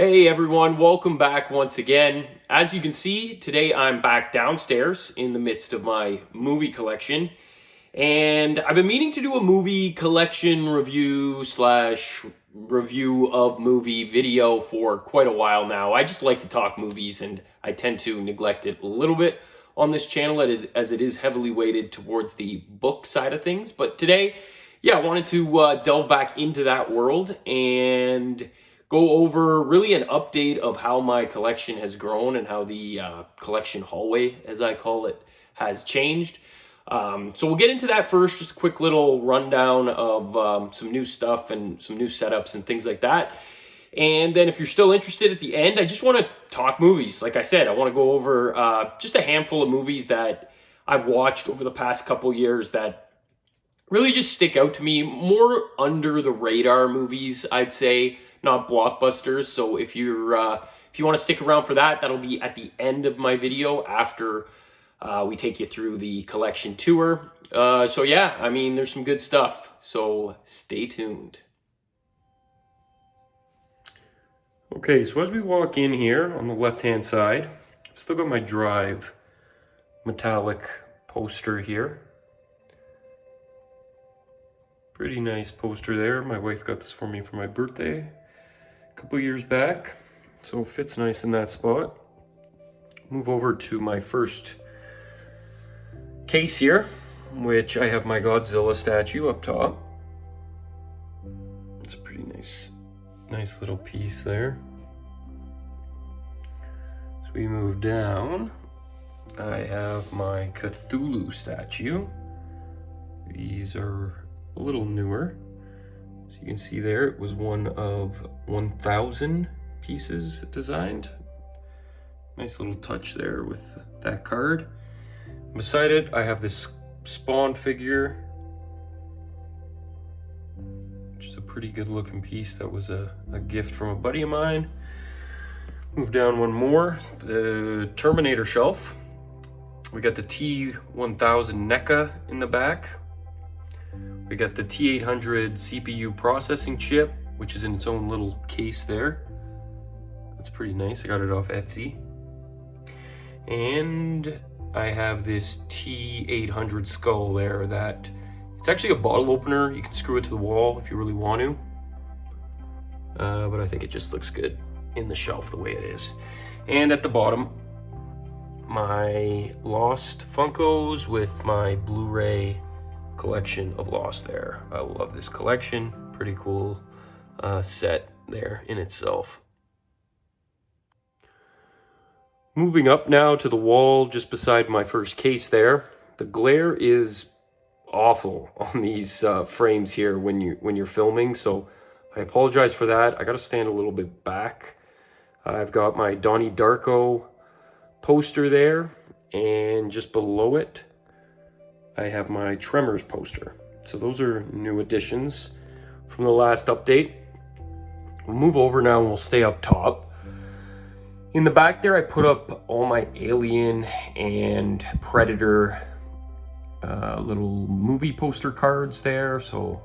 Hey everyone, welcome back once again. As you can see, today I'm back downstairs in the midst of my movie collection. And I've been meaning to do a movie collection review slash review of movie video for quite a while now. I just like to talk movies and I tend to neglect it a little bit on this channel as it is heavily weighted towards the book side of things. But today, I wanted to delve back into that world and go over really an update of how my collection has grown and how the collection hallway, as I call it, has changed. So we'll get into that first, just a quick little rundown of some new stuff and some new setups and things like that. And then if you're still interested at the end, I just want to talk movies. Like I said, I want to go over just a handful of movies that I've watched over the past couple years that really just stick out to me. More under the radar movies, I'd say, not blockbusters. So if you want to stick around for that, that'll be at the end of my video after we take you through the collection tour. So yeah, I mean, there's some good stuff. So stay tuned. Okay, so as we walk in here on the left-hand side, I've still got my Drive metallic poster here. Pretty nice poster there. My wife got this for me for my birthday a couple years back, so it fits nice in that spot. Move over to my first case here, which I have my Godzilla statue up top. It's a pretty nice little piece there. So we move down. I have my Cthulhu statue. These are a little newer. So you can see there, it was one of 1,000 pieces designed. Nice little touch there with that card. Beside it, I have this Swan figure, which is a pretty good looking piece. That was a gift from a buddy of mine. Move down one more, the Terminator shelf. We got the T1000 NECA in the back. We got the T800 CPU processing chip, which is in its own little case there. That's pretty nice. I got it off Etsy. And I have this T800 skull there that it's actually a bottle opener. You can screw it to the wall if you really want to. But I think it just looks good in the shelf the way it is. And at the bottom, my Lost Funkos with my Blu-ray collection of Lost there. I love this collection. Pretty cool set there in itself. Moving up now to the wall just beside my first case there. The glare is awful on these frames here when you're filming, so I apologize for that. I got to stand a little bit back. I've got my Donnie Darko poster there, and just below it I have my Tremors poster. So those are new additions from the last update. We'll move over now and we'll stay up top. In the back there, I put up all my Alien and Predator little movie poster cards there. So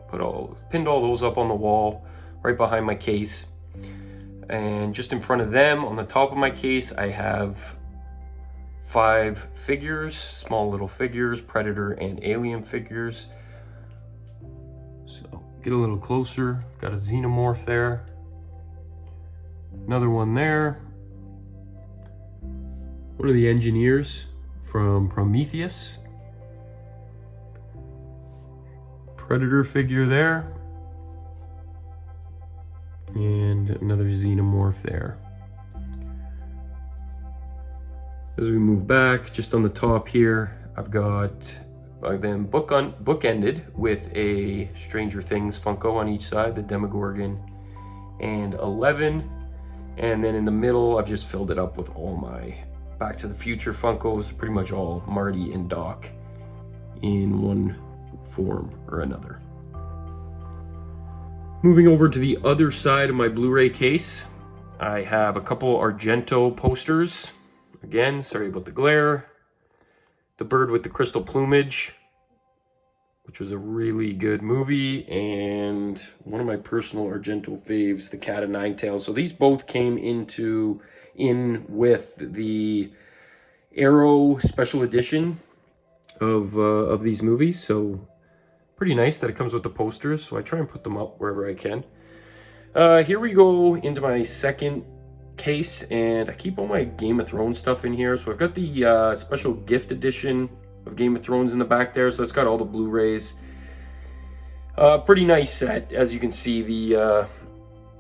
pinned all those up on the wall right behind my case. And just in front of them, on the top of my case, I have 5 figures, small little figures, Predator and Alien figures. So get a little closer. Got a Xenomorph there. Another one there. One of the engineers from Prometheus. Predator figure there. And another Xenomorph there. As we move back, just on the top here, I've got them bookended with a Stranger Things Funko on each side, the Demogorgon and 11. And then in the middle, I've just filled it up with all my Back to the Future Funkos, pretty much all Marty and Doc in one form or another. Moving over to the other side of my Blu-ray case, I have a couple Argento posters. Again, sorry about the glare. The bird with the crystal plumage. which was a really good movie, and one of my personal Argento faves, The Cat of Nine Tails. So these both came in with the Arrow special edition of these movies. So pretty nice that it comes with the posters. So I try and put them up wherever I can. Here we go into my second case, and I keep all my Game of Thrones stuff in here. So I've got the special gift edition of Game of Thrones in the back there, so it's got all the Blu-rays. Pretty nice set, as you can see. The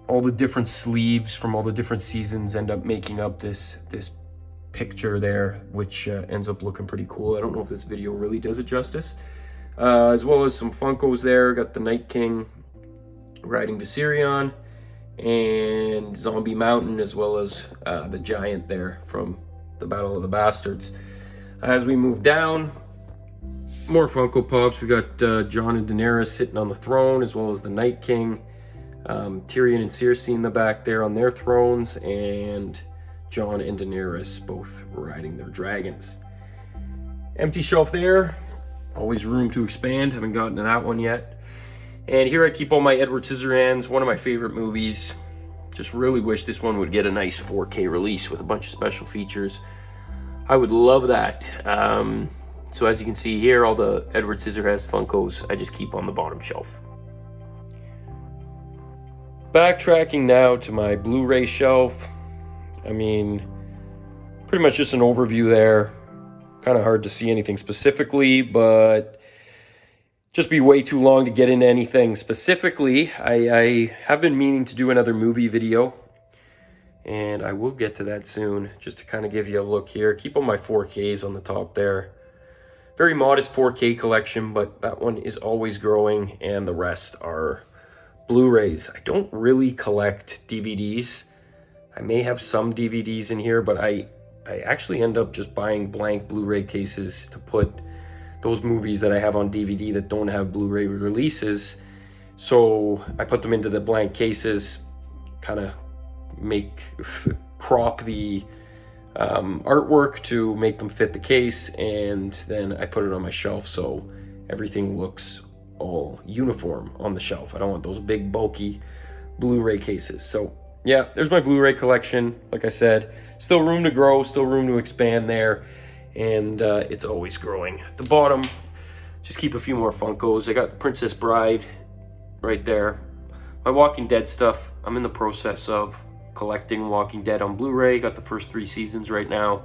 all the different sleeves from all the different seasons end up making up this picture there, which ends up looking pretty cool. I don't know if this video really does it justice. As well as some Funkos there. Got the Night King riding Viserion, and Zombie Mountain, as well as the giant there from the Battle of the Bastards. As we move down, more Funko Pops. We got Jon and Daenerys sitting on the throne, as well as the Night King. Tyrion and Cersei in the back there on their thrones, and Jon and Daenerys both riding their dragons. Empty shelf there. Always room to expand. Haven't gotten to that one yet. And here I keep all my Edward Scissorhands, one of my favorite movies. Just really wish this one would get a nice 4K release with a bunch of special features. I would love that. So as you can see here, all the Edward Scissorhands Funkos, I just keep on the bottom shelf. Backtracking now to my Blu-ray shelf. I mean, pretty much just an overview there. Kind of hard to see anything specifically, but just be way too long to get into anything specifically. I have been meaning to do another movie video, and I will get to that soon, just to kind of give you a look here. Keep all my 4Ks on the top there. Very modest 4K collection, but that one is always growing, and the rest are Blu-rays. I don't really collect DVDs. I may have some DVDs in here, but I actually end up just buying blank Blu-ray cases to put those movies that I have on DVD that don't have Blu-ray releases. So I put them into the blank cases, kind of crop the artwork to make them fit the case, and then I put it on my shelf so everything looks all uniform on the shelf. I don't want those big bulky Blu-ray cases. So yeah, there's my Blu-ray collection. Like I said, still room to grow, still room to expand there, and it's always growing. At the bottom, just keep a few more Funkos. I got the Princess Bride right there. My Walking Dead stuff, I'm in the process of collecting Walking Dead on Blu-ray. Got the first 3 seasons right now.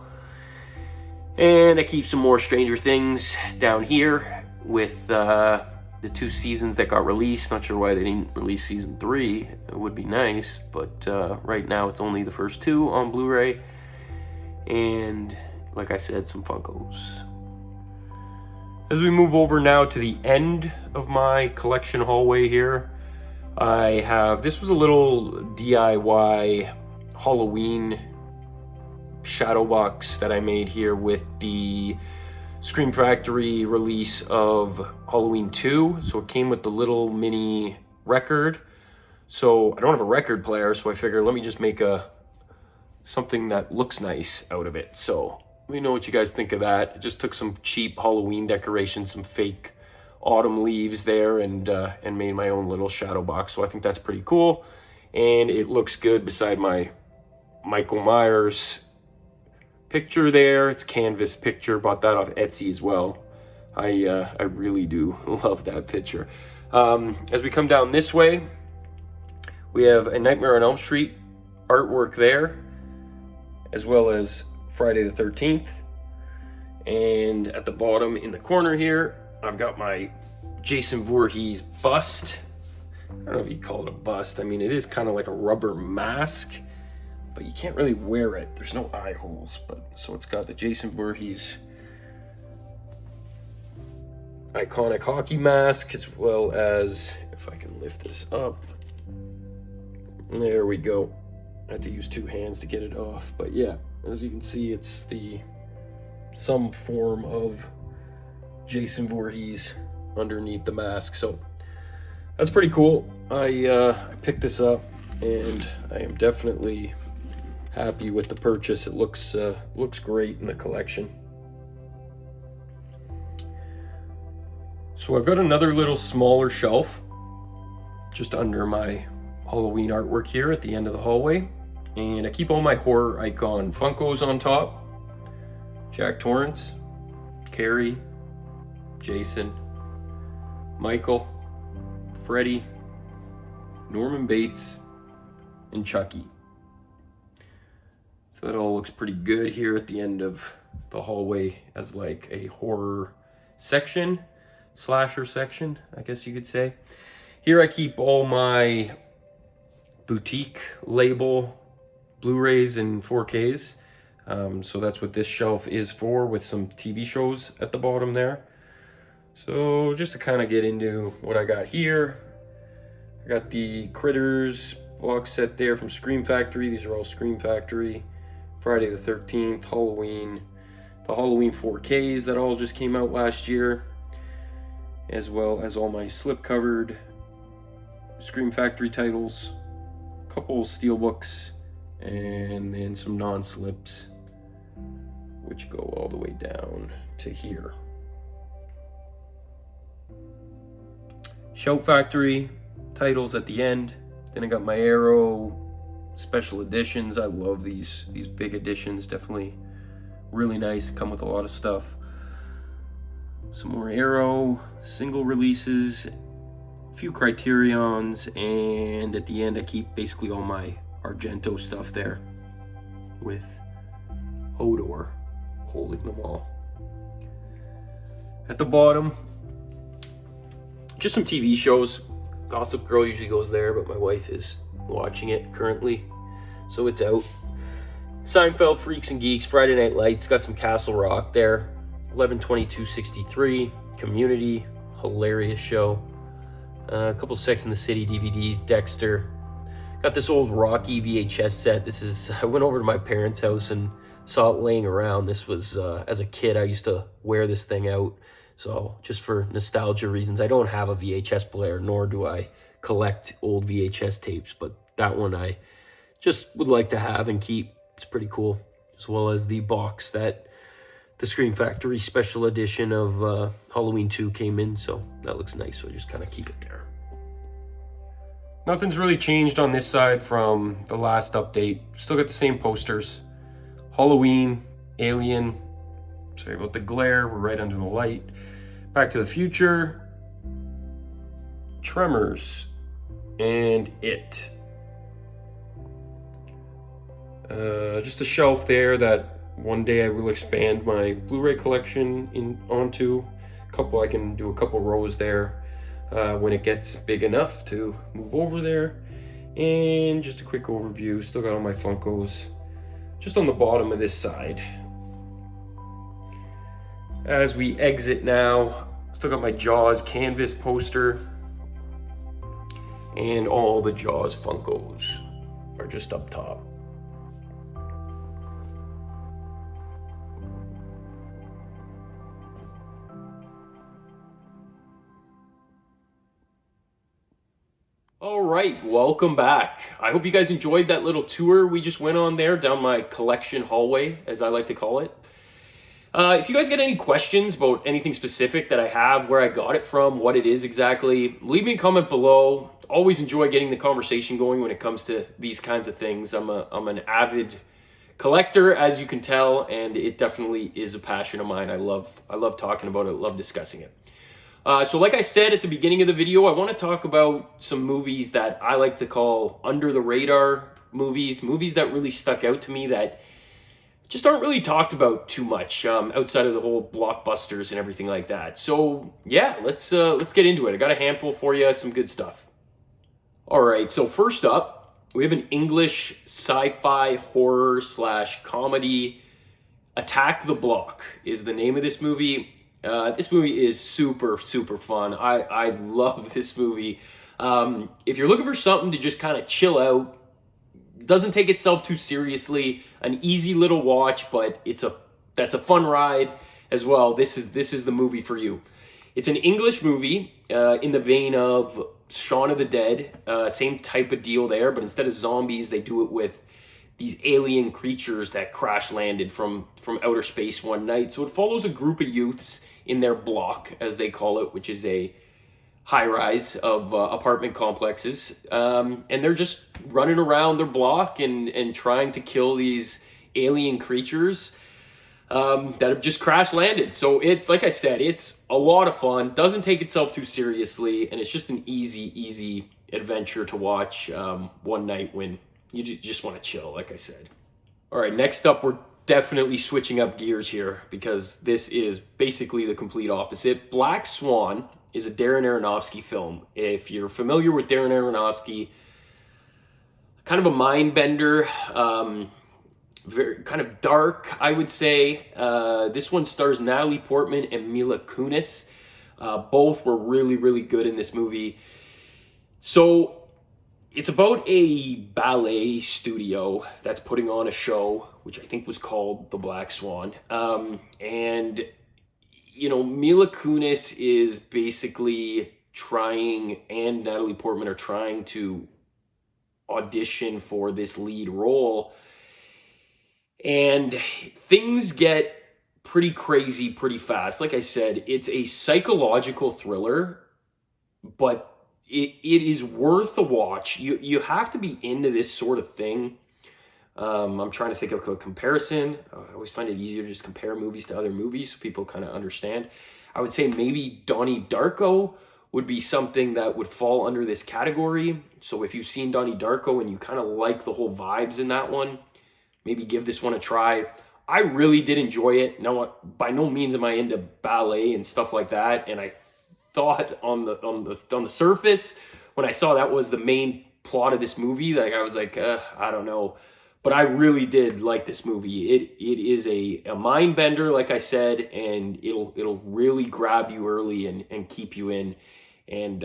And I keep some more Stranger Things down here with the 2 seasons that got released. Not sure why they didn't release season 3. It would be nice, but right now it's only the first 2 on Blu-ray. And like I said, some Funkos. As we move over now to the end of my collection hallway here, I have, this was a little DIY Halloween shadow box that I made here with the Scream Factory release of Halloween 2. So it came with the little mini record. So I don't have a record player, so I figured let me just make something that looks nice out of it. So let me know what you guys think of that. I just took some cheap Halloween decorations, some fake autumn leaves there, and made my own little shadow box. So I think that's pretty cool, and it looks good beside my Michael Myers picture there. It's canvas picture, bought that off Etsy as well. I really do love that picture. As we come down this way, we have a Nightmare on Elm Street artwork there, as well as Friday the 13th. And at the bottom in the corner here, I've got my Jason Voorhees bust. I don't know if you call it a bust. I mean, it is kind of like a rubber mask, but you can't really wear it. There's no eye holes, but so it's got the Jason Voorhees iconic hockey mask, as well as, if I can lift this up, there we go. I had to use 2 hands to get it off, but yeah, as you can see, it's some form of Jason Voorhees underneath the mask. So that's pretty cool. I picked this up, and I am definitely happy with the purchase. It looks great in the collection. So I've got another little smaller shelf just under my Halloween artwork here at the end of the hallway. And I keep all my horror icon Funkos on top. Jack Torrance, Carrie, Jason, Michael, Freddy, Norman Bates, and Chucky. So that all looks pretty good here at the end of the hallway as like a horror section, slasher section, I guess you could say. Here I keep all my boutique label Blu-rays and 4Ks. So that's what this shelf is for, with some TV shows at the bottom there. So just to kind of get into what I got here, I got the Critters box set there from Scream Factory. These are all Scream Factory. Friday the 13th, Halloween, the Halloween 4Ks that all just came out last year, as well as all my slip-covered Scream Factory titles, a couple steelbooks, and then some non-slips, which go all the way down to here. Shout Factory titles at the end. Then I got my Arrow special editions. I love these big editions, definitely really nice, come with a lot of stuff. Some more Arrow single releases, a few Criterions, and at the end I keep basically all my Argento stuff there with Hodor holding them all. At the bottom, just some TV shows. Gossip Girl usually goes there, but my wife is watching it currently, so it's out. Seinfeld, Freaks and Geeks, Friday Night Lights, got some Castle Rock there. 11/22/63, Community, hilarious show. A couple Sex and the City DVDs, Dexter. Got this old Rocky VHS set. This is, I went over to my parents' house and saw it laying around. This was, as a kid, I used to wear this thing out. So just for nostalgia reasons, I don't have a VHS player, nor do I collect old VHS tapes, but that one I just would like to have and keep. It's pretty cool, as well as the box that the Scream Factory special edition of Halloween 2 came in, so that looks nice, so I just kind of keep it there. Nothing's really changed on this side from the last update. Still got the same posters. Halloween, Alien, sorry about the glare, we're right under the light. Back to the Future, Tremors, and It. Just a shelf there that one day I will expand my Blu-ray collection onto. I can do a couple rows there when it gets big enough to move over there. And just a quick overview, still got all my Funkos just on the bottom of this side. As we exit now, still got my Jaws canvas poster, and all the Jaws Funkos are just up top. All right, welcome back. I hope you guys enjoyed that little tour we just went on there down my collection hallway, as I like to call it. If you guys get any questions about anything specific that I have, where I got it from, what it is exactly, leave me a comment below. Always enjoy getting the conversation going when it comes to these kinds of things. I'm an avid collector, as you can tell, and it definitely is a passion of mine. I love talking about it, love discussing it. So like I said at the beginning of the video, I want to talk about some movies that I like to call under the radar movies that really stuck out to me that just aren't really talked about too much outside of the whole blockbusters and everything like that. So yeah, let's get into it. I got a handful for you, some good stuff. All right, so first up, we have an English sci-fi horror / comedy. Attack the Block is the name of this movie. This movie is super fun. I love this movie. If you're looking for something to just kind of chill out, doesn't take itself too seriously, an easy little watch, but that's a fun ride as well. This is the movie for you. It's an English movie in the vein of Shaun of the Dead, same type of deal there, but instead of zombies, they do it with these alien creatures that crash landed from outer space one night. So it follows a group of youths in their block, as they call it, which is a high rise of apartment complexes. And they're just running around their block and trying to kill these alien creatures that have just crash landed. So it's, like I said, it's a lot of fun, doesn't take itself too seriously, and it's just an easy adventure to watch one night when you just want to chill, like I said. All right, next up, we're definitely switching up gears here because this is basically the complete opposite. Black Swan is a Darren Aronofsky film. If you're familiar with Darren Aronofsky, kind of a mind bender, very kind of dark, I would say. This one stars Natalie Portman and Mila Kunis. Both were really good in this movie. So it's about a ballet studio that's putting on a show, which I think was called The Black Swan. And, you know, Mila Kunis is basically trying, and Natalie Portman are trying to audition for this lead role. And things get pretty crazy pretty fast. Like I said, it's a psychological thriller, but it is worth a watch. You have to be into this sort of thing. I'm trying to think of a comparison. I always find it easier to just compare movies to other movies so people kind of understand. I would say maybe Donnie Darko would be something that would fall under this category. So if you've seen Donnie Darko and you kind of like the whole vibes in that one, maybe give this one a try. I really did enjoy it. Now, by no means am I into ballet and stuff like that, and I thought on the surface when I saw that was the main plot of this movie, like I was like, I don't know, but I really did like this movie. It is a mind bender, like I said, and it'll really grab you early and keep you in, and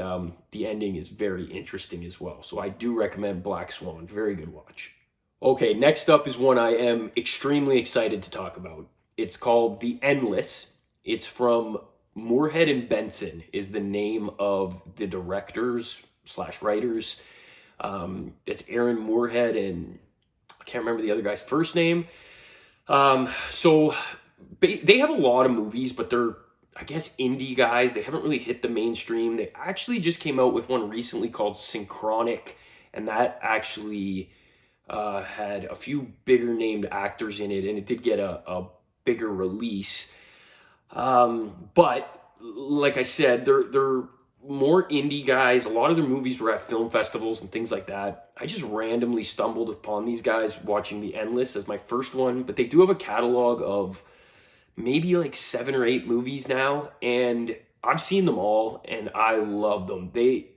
the ending is very interesting as well. So I do recommend Black Swan. Very good watch. Okay, next up is one I am extremely excited to talk about. It's called The Endless. It's from Moorhead and Benson is the name of the directors / writers. It's Aaron Moorhead and I can't remember the other guy's first name. So they have a lot of movies, but they're, I guess, indie guys. They haven't really hit the mainstream. They actually just came out with one recently called Synchronic, and that actually had a few bigger named actors in it, and it did get a bigger release. But like I said, they're more indie guys. A lot of their movies were at film festivals and things like that. I just randomly stumbled upon these guys watching The Endless as my first one, but they do have a catalog of maybe like 7 or 8 movies now, and I've seen them all and I love them. They,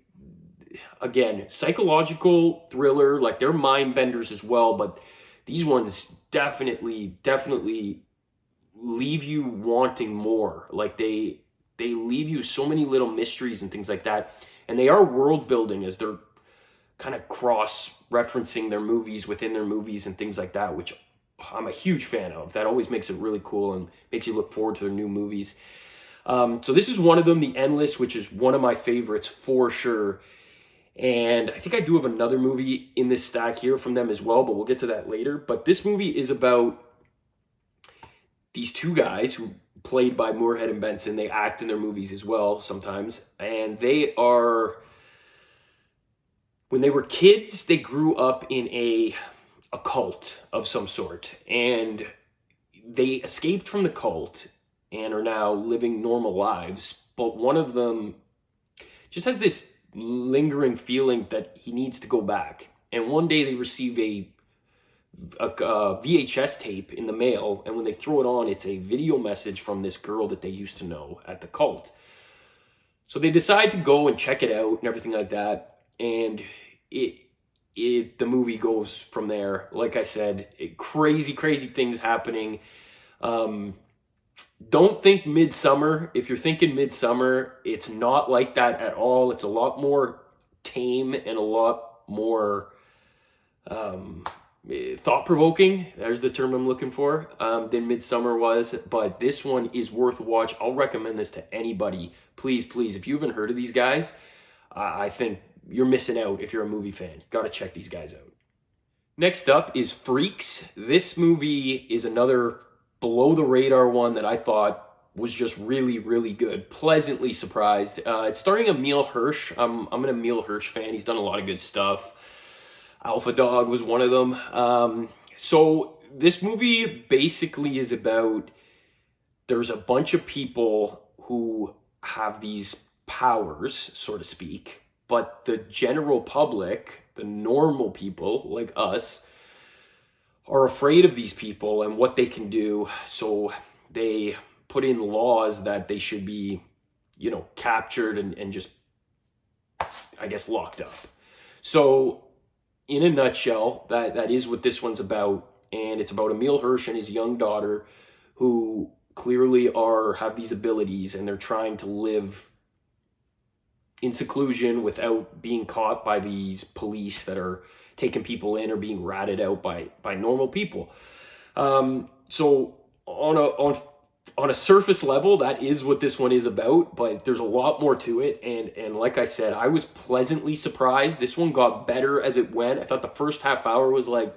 again, psychological thriller, like they're mind benders as well, but these ones definitely leave you wanting more. Like they leave you so many little mysteries and things like that, and they are world building as they're kind of cross-referencing their movies within their movies and things like that, which I'm a huge fan of. That always makes it really cool and makes you look forward to their new movies. So this is one of them, The Endless, which is one of my favorites for sure. And I think I do have another movie in this stack here from them as well, but we'll get to that later. But this movie is about these two guys who played by Moorhead and Benson. They act in their movies as well sometimes. And they are, when they were kids, they grew up in a cult of some sort. And they escaped from the cult and are now living normal lives. But one of them just has this lingering feeling that he needs to go back. And one day they receive a VHS tape in the mail, and when they throw it on, it's a video message from this girl that they used to know at the cult. So they decide to go and check it out and everything like that, and the movie goes from there. Like I said, crazy things happening. Don't think Midsummer. If you're thinking Midsummer, it's not like that at all. It's a lot more tame and a lot more thought-provoking, there's the term I'm looking for, than Midsummer was. But this one is worth a watch. I'll recommend this to anybody. Please, if you haven't heard of these guys, I think you're missing out if you're a movie fan. You gotta check these guys out. Next up is Freaks. This movie is another below-the-radar one that I thought was just really, really good. Pleasantly surprised. It's starring Emile Hirsch. I'm an Emile Hirsch fan. He's done a lot of good stuff. Alpha Dog was one of them. So this movie basically is about, there's a bunch of people who have these powers, so to speak, but the general public, the normal people like us, are afraid of these people and what they can do. So they put in laws that they should be, captured and just, I guess, locked up. So in a nutshell, that is what this one's about. And it's about Emile Hirsch and his young daughter who clearly have these abilities, and they're trying to live in seclusion without being caught by these police that are taking people in or being ratted out by normal people. So on a surface level, that is what this one is about, but there's a lot more to it. And like I said, I was pleasantly surprised. This one got better as it went. I thought the first half hour was like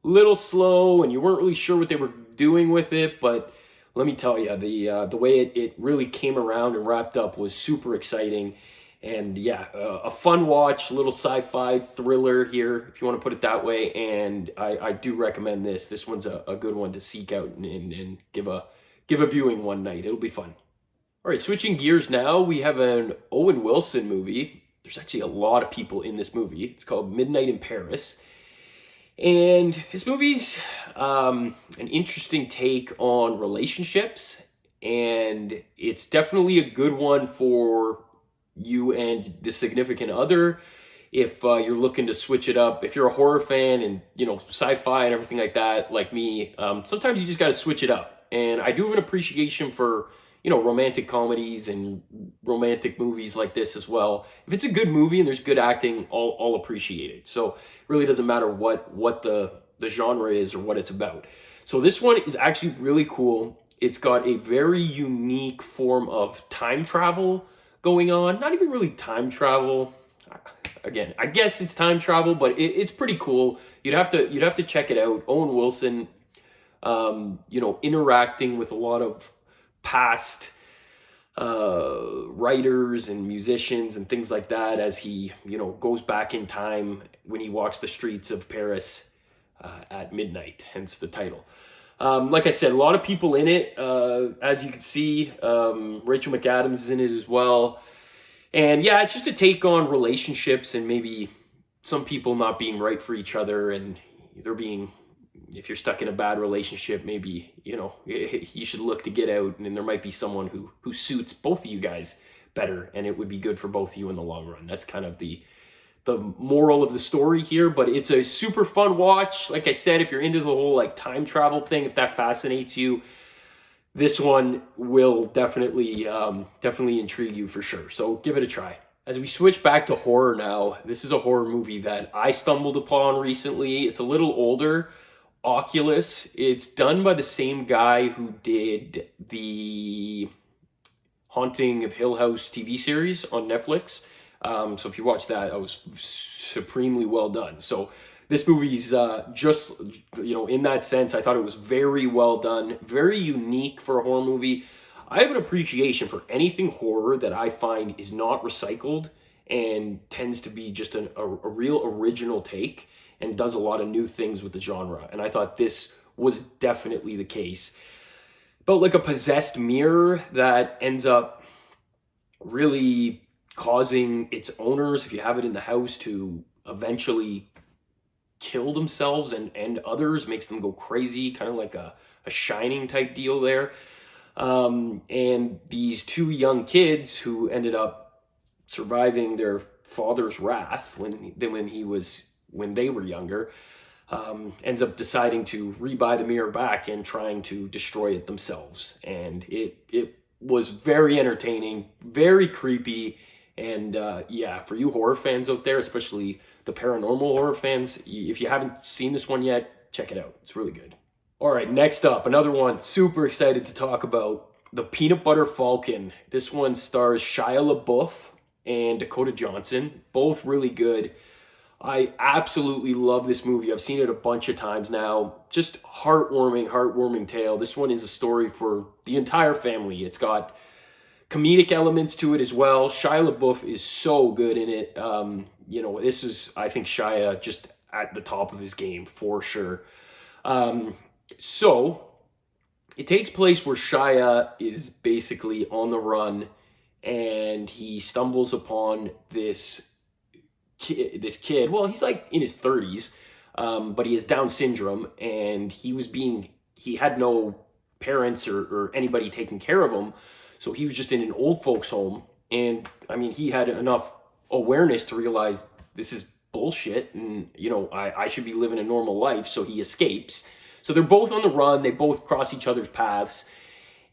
a little slow and you weren't really sure what they were doing with it, but let me tell you, the way it really came around and wrapped up was super exciting. And yeah, a fun watch, a little sci-fi thriller here, if you want to put it that way. And I do recommend this. This one's a good one to seek out and give a viewing one night. It'll be fun. All right, switching gears now, we have an Owen Wilson movie. There's actually a lot of people in this movie. It's called Midnight in Paris. And this movie's an interesting take on relationships, and it's definitely a good one for you and the significant other. If you're looking to switch it up, if you're a horror fan and, sci-fi and everything like that, like me, sometimes you just got to switch it up. And I do have an appreciation for, romantic comedies and romantic movies like this as well. If it's a good movie and there's good acting, I'll appreciate it. So it really doesn't matter what the genre is or what it's about. So this one is actually really cool. It's got a very unique form of time travel going on. Not even really time travel. Again, I guess it's time travel, but it's pretty cool. You'd have to check it out. Owen Wilson, interacting with a lot of past writers and musicians and things like that as he, goes back in time when he walks the streets of Paris at midnight, hence the title. Like I said, a lot of people in it. As you can see, Rachel McAdams is in it as well. And yeah, it's just a take on relationships and maybe some people not being right for each other, and if you're stuck in a bad relationship, maybe, you should look to get out, and there might be someone who suits both of you guys better, and it would be good for both of you in the long run. That's kind of the moral of the story here, but it's a super fun watch. Like I said, if you're into the whole time travel thing, if that fascinates you, this one will definitely intrigue you for sure. So give it a try. As we switch back to horror now, this is a horror movie that I stumbled upon recently. It's a little older. Oculus. It's done by the same guy who did the Haunting of Hill House TV series on Netflix. So if you watch that, it was supremely well done. So this movie's just, in that sense, I thought it was very well done, very unique for a horror movie. I have an appreciation for anything horror that I find is not recycled and tends to be just a real original take and does a lot of new things with the genre. And I thought this was definitely the case. About like a possessed mirror that ends up really causing its owners, if you have it in the house, to eventually kill themselves and others, makes them go crazy, kind of like a Shining type deal there. And these two young kids who ended up surviving their father's wrath when they were younger, ends up deciding to rebuy the mirror back and trying to destroy it themselves. And it was very entertaining, very creepy, and yeah, for you horror fans out there, especially the paranormal horror fans, if you haven't seen this one yet, check it out. It's really good. All right, next up, another one super excited to talk about, The Peanut Butter Falcon. This one stars Shia LaBeouf and Dakota Johnson, both really good. I absolutely love this movie. I've seen it a bunch of times now. Just heartwarming tale. This one is a story for the entire family. It's got comedic elements to it as well. Shia LaBeouf is so good in it. This is, I think, Shia just at the top of his game for sure. So it takes place where Shia is basically on the run, and he stumbles upon this kid. Well, he's like in his 30s, but he has Down syndrome, and he had no parents or anybody taking care of him, so he was just in an old folks home. And I mean, he had enough awareness to realize this is bullshit, and I should be living a normal life. So he escapes. So they're both on the run. They both cross each other's paths,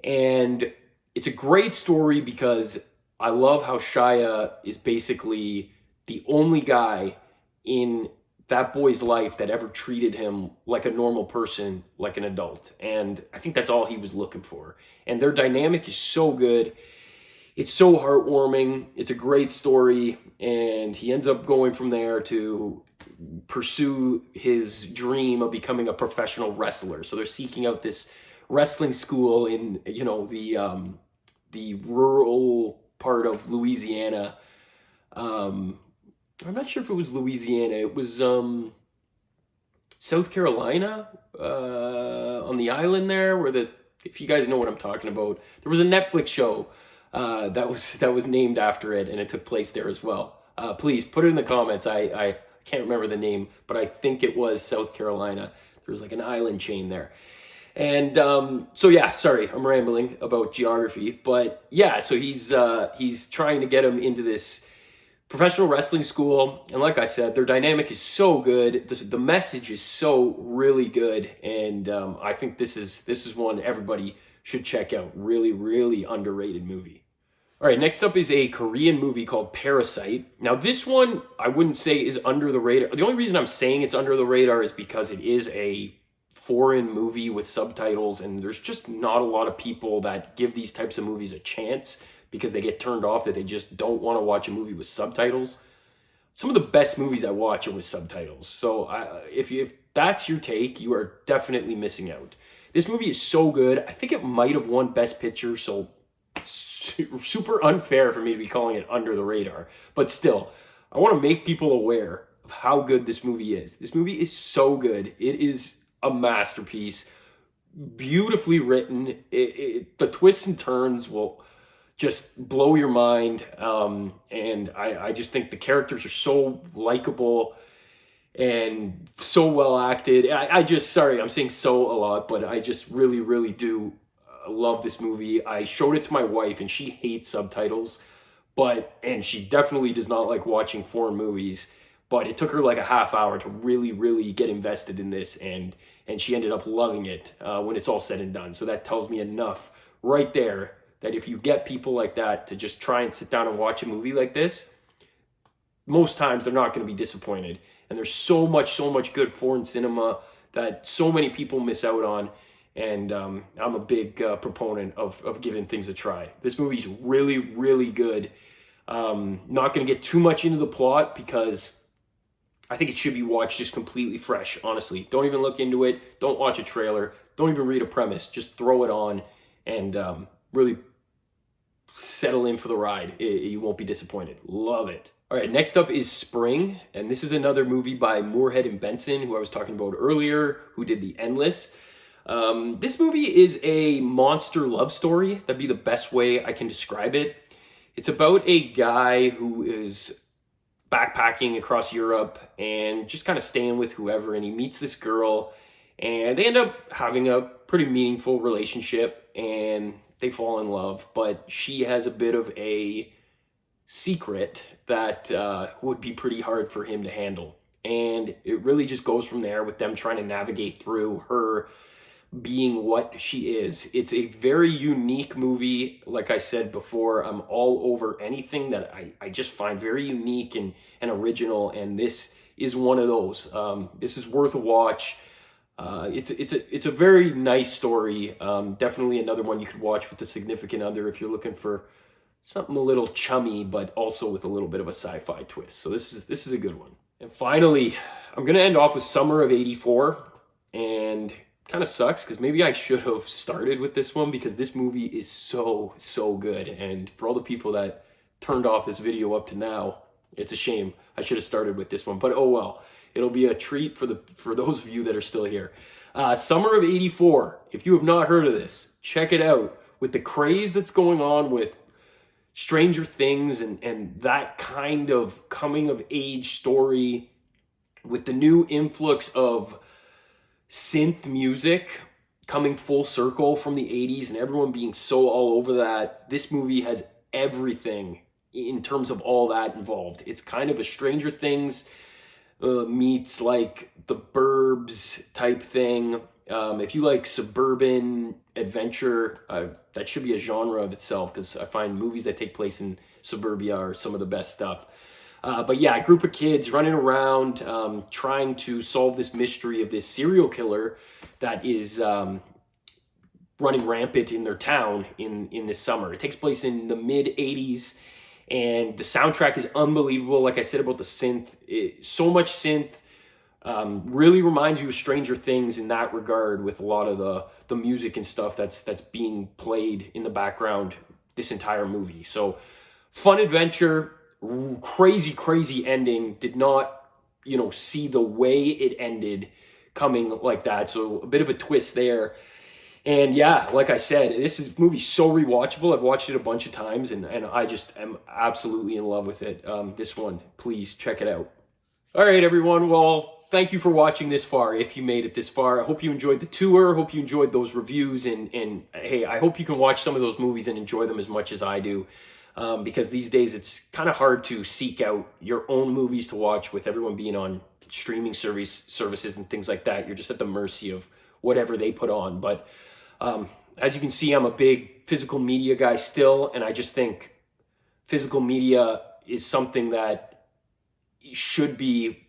and it's a great story because I love how Shia is basically the only guy in that boy's life that ever treated him like a normal person, like an adult. And I think that's all he was looking for. And their dynamic is so good. It's so heartwarming. It's a great story. And he ends up going from there to pursue his dream of becoming a professional wrestler. So they're seeking out this wrestling school in, the rural part of Louisiana. I'm not sure if it was Louisiana. It was South Carolina, on the island there, if you guys know what I'm talking about, there was a Netflix show that was named after it, and it took place there as well. Please put it in the comments. I can't remember the name, but I think it was South Carolina. There was like an island chain there. And so yeah, sorry, I'm rambling about geography, but yeah, so he's trying to get him into this professional wrestling school, and like I said, their dynamic is so good. The message is so really good, and I think this is one everybody should check out. Really, really underrated movie. All right, next up is a Korean movie called Parasite. Now, this one I wouldn't say is under the radar. The only reason I'm saying it's under the radar is because it is a foreign movie with subtitles, and there's just not a lot of people that give these types of movies a chance because they get turned off, that they just don't want to watch a movie with subtitles. Some of the best movies I watch are with subtitles. So if that's your take, you are definitely missing out. This movie is so good. I think it might have won Best Picture, so super unfair for me to be calling it under the radar. But still, I want to make people aware of how good this movie is. This movie is so good. It is a masterpiece, beautifully written. The twists and turns will just blow your mind. And I just think the characters are so likable and so well acted. Sorry, I'm saying so a lot, but I just really, really do love this movie. I showed it to my wife, and she hates subtitles, and she definitely does not like watching foreign movies, but it took her like a half hour to really, really get invested in this, and she ended up loving it when it's all said and done. So that tells me enough right there that if you get people like that to just try and sit down and watch a movie like this, most times they're not going to be disappointed. And there's so much good foreign cinema that so many people miss out on. And I'm a big proponent of giving things a try. This movie's really, really good. Not going to get too much into the plot because I think it should be watched just completely fresh, honestly. Don't even look into it. Don't watch a trailer. Don't even read a premise. Just throw it on and really settle in for the ride. You won't be disappointed. Love it. All right, next up is Spring, and this is another movie by Moorhead and Benson, who I was talking about earlier, who did The Endless. This movie is a monster love story. That'd be the best way I can describe it. It's about a guy who is backpacking across Europe and just kind of staying with whoever, and he meets this girl, and they end up having a pretty meaningful relationship, and they fall in love, but she has a bit of a secret that would be pretty hard for him to handle. And it really just goes from there with them trying to navigate through her being what she is. It's a very unique movie. Like I said before, I'm all over anything that I just find very unique and original, and this is one of those. This is worth a watch. It's a very nice story. Definitely another one you could watch with a significant other if you're looking for something a little chummy, but also with a little bit of a sci-fi twist. So this is a good one. And finally, I'm going to end off with summer of 84. And kind of sucks because maybe I should have started with this one because this movie is so good. And for all the people that turned off this video up to now, it's a shame. I should have started with this one, but oh well. It'll be a treat for those of you that are still here. Summer of 84. If you have not heard of this, check it out. With the craze that's going on with Stranger Things and that kind of coming of age story, with the new influx of synth music coming full circle from the 80s and everyone being so all over that, this movie has everything in terms of all that involved. It's kind of a Stranger Things meets like the Burbs type thing. If you like suburban adventure, that should be a genre of itself because I find movies that take place in suburbia are some of the best stuff. But yeah, a group of kids running around trying to solve this mystery of this serial killer that is running rampant in their town in this summer. It takes place in the mid-80s, and the soundtrack is unbelievable. Like I said about the synth, so much synth. Really reminds you of Stranger Things in that regard, with a lot of the music and stuff that's being played in the background this entire movie. So fun adventure, crazy ending. Did not, see the way it ended coming like that. So a bit of a twist there. And yeah, like I said, this movie's so rewatchable. I've watched it a bunch of times, and I just am absolutely in love with it. This one, please check it out. All right, everyone. Well, thank you for watching this far, if you made it this far. I hope you enjoyed the tour. Hope you enjoyed those reviews. And hey, I hope you can watch some of those movies and enjoy them as much as I do. Because these days it's kind of hard to seek out your own movies to watch with everyone being on streaming services and things like that. You're just at the mercy of whatever they put on. But as you can see, I'm a big physical media guy still, and I just think physical media is something that should be...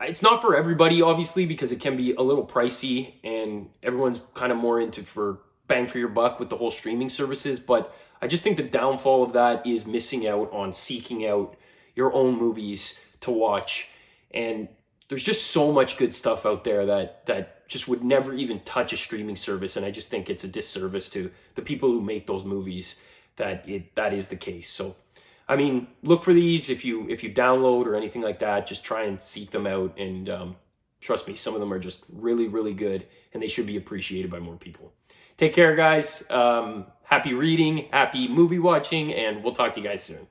It's not for everybody, obviously, because it can be a little pricey, and everyone's kind of more into for bang for your buck with the whole streaming services. But I just think the downfall of that is missing out on seeking out your own movies to watch. And there's just so much good stuff out there that just would never even touch a streaming service. And I just think it's a disservice to the people who make those movies that is the case. So, I mean, look for these if you download or anything like that. Just try and seek them out, and trust me, some of them are just really good, and they should be appreciated by more people. Take care, guys. Happy reading, happy movie watching, and we'll talk to you guys soon.